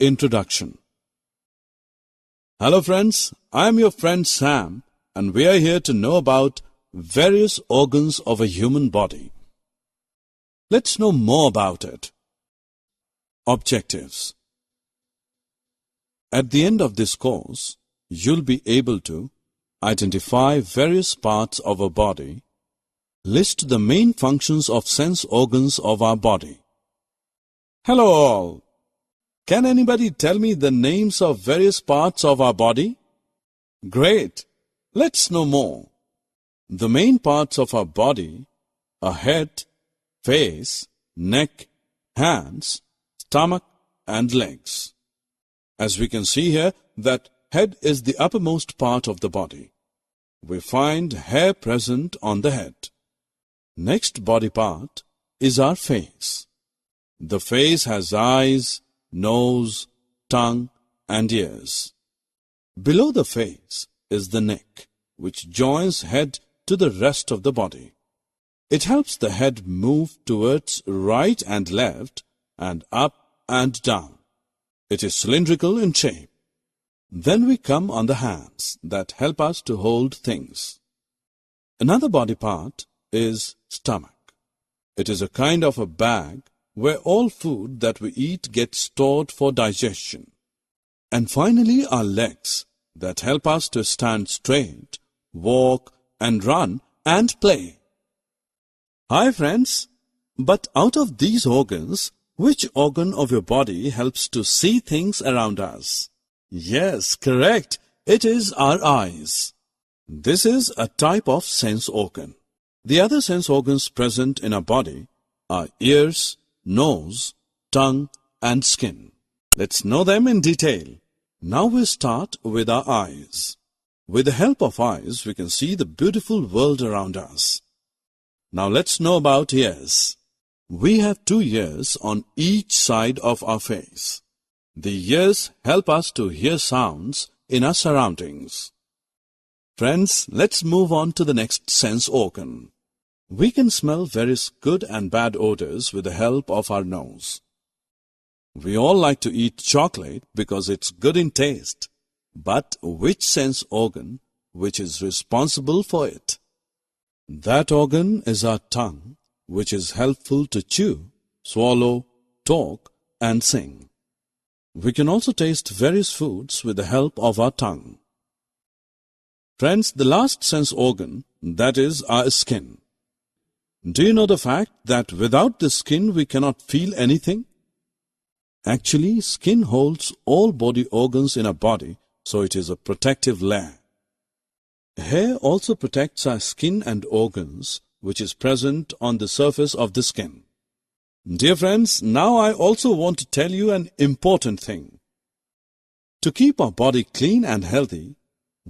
Introduction. Hello friends, I am your friend Sam and we are here to know about various organs of a human body. Let's know more about it. Objectives. At the end of this course, you'll be able to identify various parts of our body, list the main functions of sense organs of our body. Hello all! Can anybody tell me the names of various parts of our body? Great! Let's know more. The main parts of our body are head, face, neck, hands, stomach and legs. As we can see here that head is the uppermost part of the body. We find hair present on the head. Next body part is our face. The face has eyes, nose, tongue and ears. Below the face is the neck, which joins head to the rest of the body. It helps the head move towards right and left and up and down. It is cylindrical in shape. Then we come on the hands that help us to hold things. Another body part is stomach. It is a kind of a bag where all food that we eat gets stored for digestion. And finally our legs that help us to stand straight, walk and run and play. Hi friends, but out of these organs, which organ of your body helps to see things around us? Yes, correct. It is our eyes. This is a type of sense organ. The other sense organs present in our body are ears, nose, tongue and skin. Let's know them in detail. Now we start with our eyes. With the help of eyes, we can see the beautiful world around us. Now let's know about ears. We have 2 ears on each side of our face. The ears help us to hear sounds in our surroundings. Friends, let's move on to the next sense organ. We can smell various good and bad odors with the help of our nose. We all like to eat chocolate because it's good in taste. But which sense organ which is responsible for it? That organ is our tongue, which is helpful to chew, swallow, talk and sing. We can also taste various foods with the help of our tongue. Friends, the last sense organ, that is our skin. Do you know the fact that without the skin we cannot feel anything? Actually, skin holds all body organs in our body, so it is a protective layer. Hair also protects our skin and organs, which is present on the surface of the skin. Dear friends, now I also want to tell you an important thing. To keep our body clean and healthy,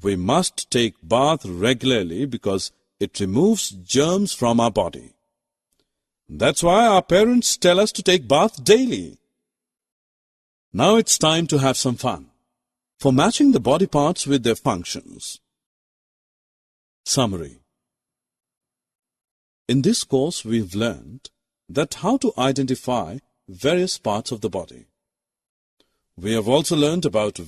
we must take bath regularly because it removes germs from our body. That's why our parents tell us to take bath daily. Now it's time to have some fun for matching the body parts with their functions. Summary. In this course, we've learned that how to identify various parts of the body. We have also learned about various